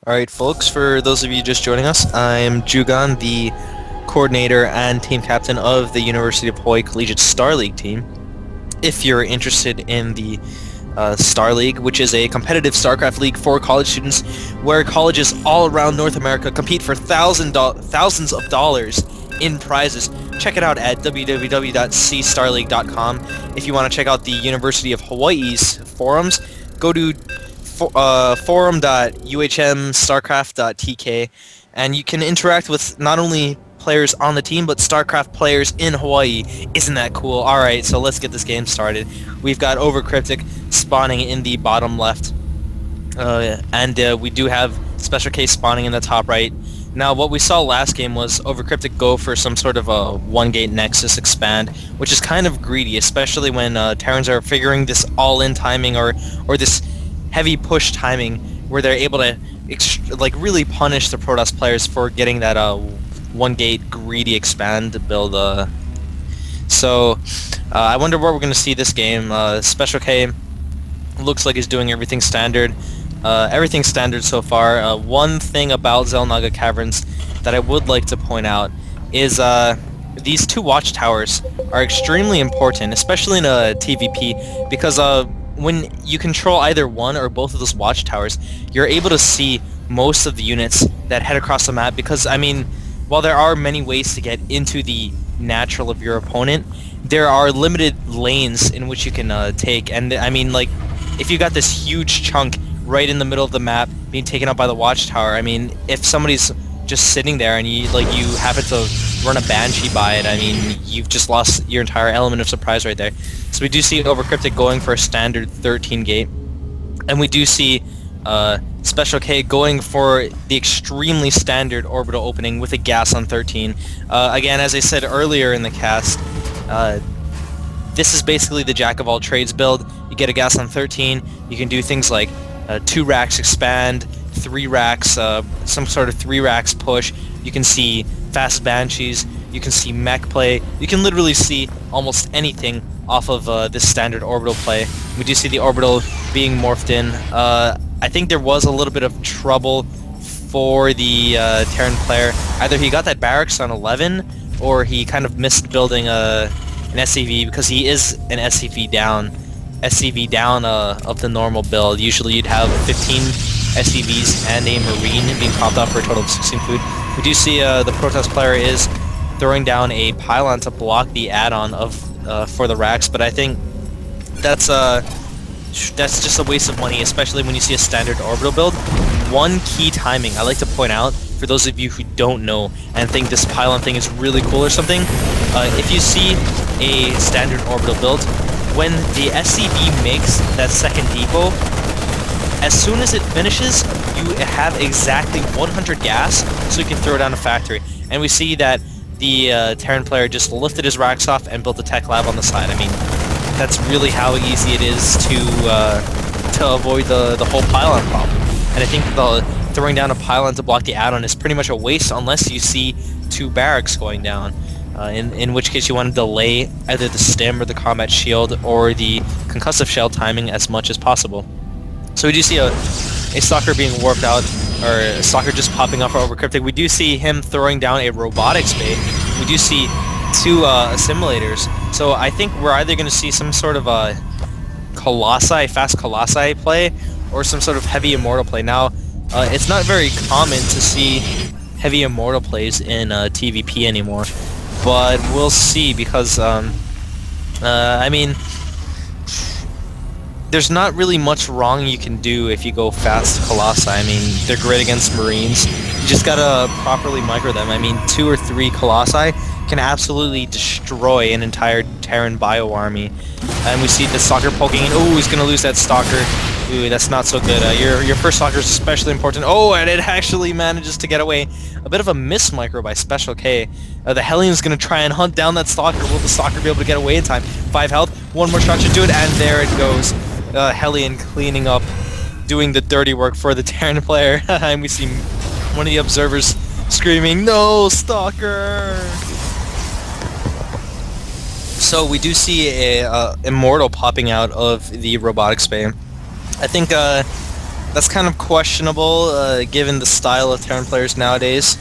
Alright folks, for those of you just joining us, I'm Jugan, the coordinator and team captain of the University of Hawaii Collegiate Star League team. If you're interested in the Star League, which is a competitive StarCraft league for college students where colleges all around North America compete for thousands of dollars in prizes, check it out at www.cstarleague.com. If you want to check out the University of Hawaii's forums, go to forum.uhmstarcraft.tk, and you can interact with not only players on the team but StarCraft players in Hawaii. Isn't that cool? Alright, so let's get this game started. We've got OverKryptic spawning in the bottom left, and we do have SpecialK spawning in the top right. Now, what we saw last game was OverKryptic go for some sort of a one-gate Nexus expand, which is kind of greedy, especially when Terrans are figuring this all-in timing or this heavy push timing, where they're able to really punish the Protoss players for getting that one-gate greedy expand build. So I wonder what we're going to see this game. SpecialK looks like he's doing everything standard. Everything standard so far. One thing about Xel'Naga Caverns that I would like to point out is these two watchtowers are extremely important, especially in a TvP, because when you control either one or both of those watchtowers, you're able to see most of the units that head across the map, because, I mean, while there are many ways to get into the natural of your opponent, there are limited lanes in which you can take, and, I mean, like, if you got this huge chunk right in the middle of the map being taken up by the watchtower, I mean, if somebody's just sitting there and you happen to run a Banshee by it, I mean, you've just lost your entire element of surprise right there. So we do see OverKryptic going for a standard 13 gate, and we do see SpecialK going for the extremely standard orbital opening with a gas on 13. Again, as I said earlier in the cast, this is basically the jack of all trades build. You get a gas on 13, you can do things like 2 racks expand, 3 racks, some sort of 3 racks push. You can see fast Banshees, you can see mech play, you can literally see almost anything off of this standard orbital play. We do see the orbital being morphed in. I think there was a little bit of trouble for the Terran player. Either he got that barracks on 11, or he kind of missed building an SCV, because he is an SCV down of the normal build. Usually you'd have 15 SCVs and a Marine being popped up for a total of 16 food. We do see the Protoss player is throwing down a pylon to block the add-on of for the racks, but I think that's just a waste of money, especially when you see a standard orbital build. One key timing I like to point out for those of you who don't know and think this pylon thing is really cool or something, if you see a standard orbital build, when the SCV makes that second depot, as soon as it finishes, you have exactly 100 gas, so you can throw down a factory. And we see that the Terran player just lifted his racks off and built a tech lab on the side. I mean, that's really how easy it is to avoid the whole pylon problem. And I think the throwing down a pylon to block the add-on is pretty much a waste unless you see 2 barracks going down. In which case you want to delay either the stim or the combat shield or the concussive shell timing as much as possible. So we do see a stalker being warped out, or a stalker just popping up for OverKryptic. We do see him throwing down a robotics bay. We do see 2 assimilators. So I think we're either going to see some sort of a fast Colossi play, or some sort of heavy immortal play. Now, it's not very common to see heavy immortal plays in TvP anymore, but we'll see, because I mean, there's not really much wrong you can do if you go fast Colossi. I mean, they're great against Marines. You just gotta properly micro them. I mean, 2 or 3 Colossi can absolutely destroy an entire Terran bio army. And we see the Stalker poking in. Oh, he's gonna lose that Stalker. Ooh, that's not so good. Your first Stalker is especially important. Oh, and it actually manages to get away. A bit of a miss micro by SpecialK. The Hellion's gonna try and hunt down that Stalker. Will the Stalker be able to get away in time? 5 health, 1 more shot should do it, and there it goes. Hellion cleaning up, doing the dirty work for the Terran player. And we see one of the observers screaming, "No, Stalker!" So we do see a Immortal popping out of the robotics bay. I think That's kind of questionable, given the style of Terran players nowadays.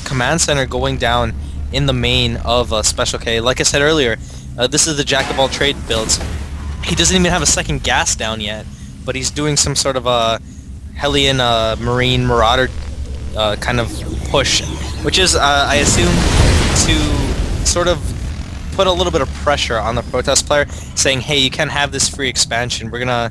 Command Center going down in the main of SpecialK. Like I said earlier, this is the Jack of all trade builds. He doesn't even have a second gas down yet, but he's doing some sort of a Hellion Marine Marauder kind of push, which is, I assume, to sort of put a little bit of pressure on the Protest player, saying, hey, you can't have this free expansion. We're gonna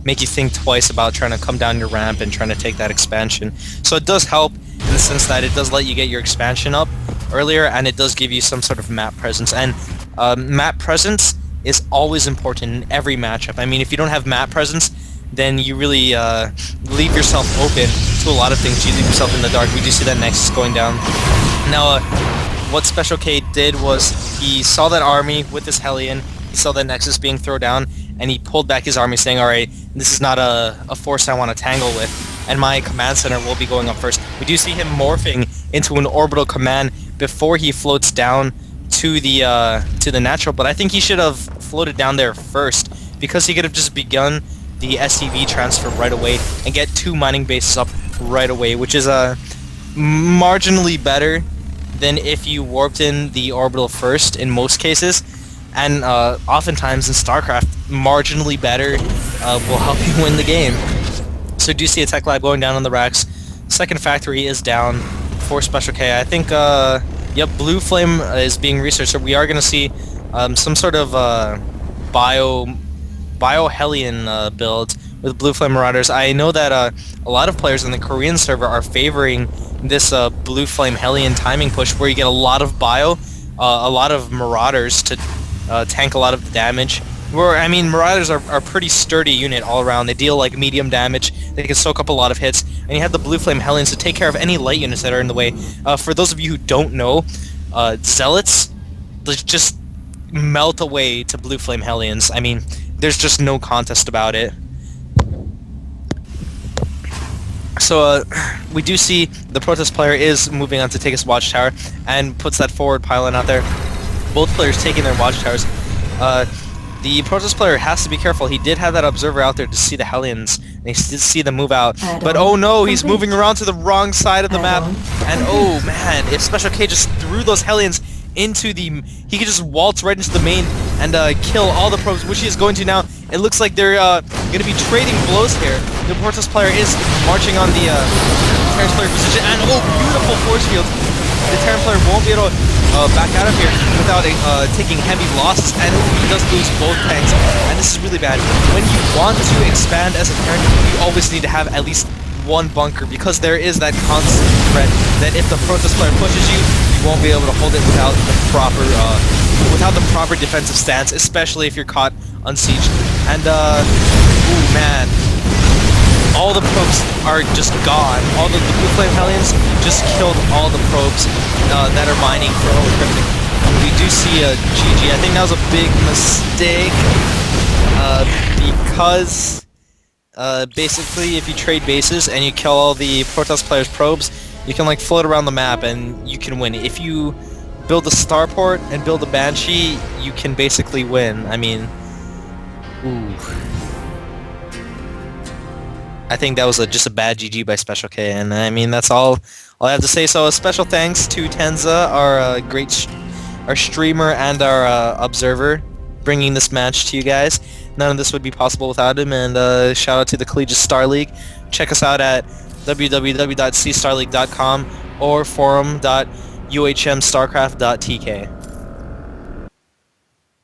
make you think twice about trying to come down your ramp and trying to take that expansion. So it does help in the sense that it does let you get your expansion up earlier, and it does give you some sort of map presence. And map presence is always important in every matchup. I mean, if you don't have map presence, then you really leave yourself open to a lot of things. You leave yourself in the dark. We do see that Nexus going down. Now, what SpecialK did was he saw that army with this Hellion, he saw that Nexus being thrown down, and he pulled back his army saying, alright, this is not a force I want to tangle with, and my command center will be going up first. We do see him morphing into an orbital command before he floats down to the natural, but I think he should have floated down there first, because he could have just begun the SCV transfer right away and get 2 mining bases up right away, which is marginally better than if you warped in the orbital first in most cases, and oftentimes in StarCraft, marginally better will help you win the game. So do you see a tech lab going down on the racks? Second factory is down for SpecialK. I think, yep, Blue Flame is being researched, so we are going to see some sort of Bio-Hellion build with Blue Flame Marauders. I know that a lot of players in the Korean server are favoring this Blue Flame Hellion timing push, where you get a lot of Bio, a lot of Marauders to tank a lot of the damage. I mean, Marauders are a pretty sturdy unit all around. They deal like medium damage, they can soak up a lot of hits, and you have the Blue Flame Hellions to take care of any light units that are in the way. For those of you who don't know, Zealots just melt away to Blue Flame Hellions. I mean, there's just no contest about it. So we do see the Protest player is moving on to take his watchtower and puts that forward pylon out there. Both players taking their watchtowers. The Protest player has to be careful. He did have that observer out there to see the Hellions, and he did see them move out. But oh no, he's moving around to the wrong side of the map. And oh man, if SpecialK just threw those Hellions into the... He could just waltz right into the main and kill all the probes, which he is going to now. It looks like they're going to be trading blows here. The Protest player is marching on the Terran player position, and oh, beautiful force field. The Terran player won't be able to back out of here without taking heavy losses, and he does lose both tanks, and this is really bad. When you want to expand as a Terran, you always need to have at least one bunker, because there is that constant threat that if the Protest player pushes you, you won't be able to hold it without the proper defensive stance, especially if you're caught on siege. And ooh man, all the probes are just gone. All the Blue Flame Hellions just killed all the probes that are mining for OverKryptic. We do see a GG. I think that was a big mistake because basically if you trade bases and you kill all the Protest players' probes, you can like float around the map and you can win. If you build a starport and build a Banshee, you can basically win. I mean, ooh. I think that was just a bad GG by SpecialK, and I mean that's all I have to say. So a special thanks to Tenza, our our streamer and our observer, bringing this match to you guys. None of this would be possible without him, and shout out to the Collegiate Star League. Check us out at www.cstarleague.com or forum.uhmstarcraft.tk.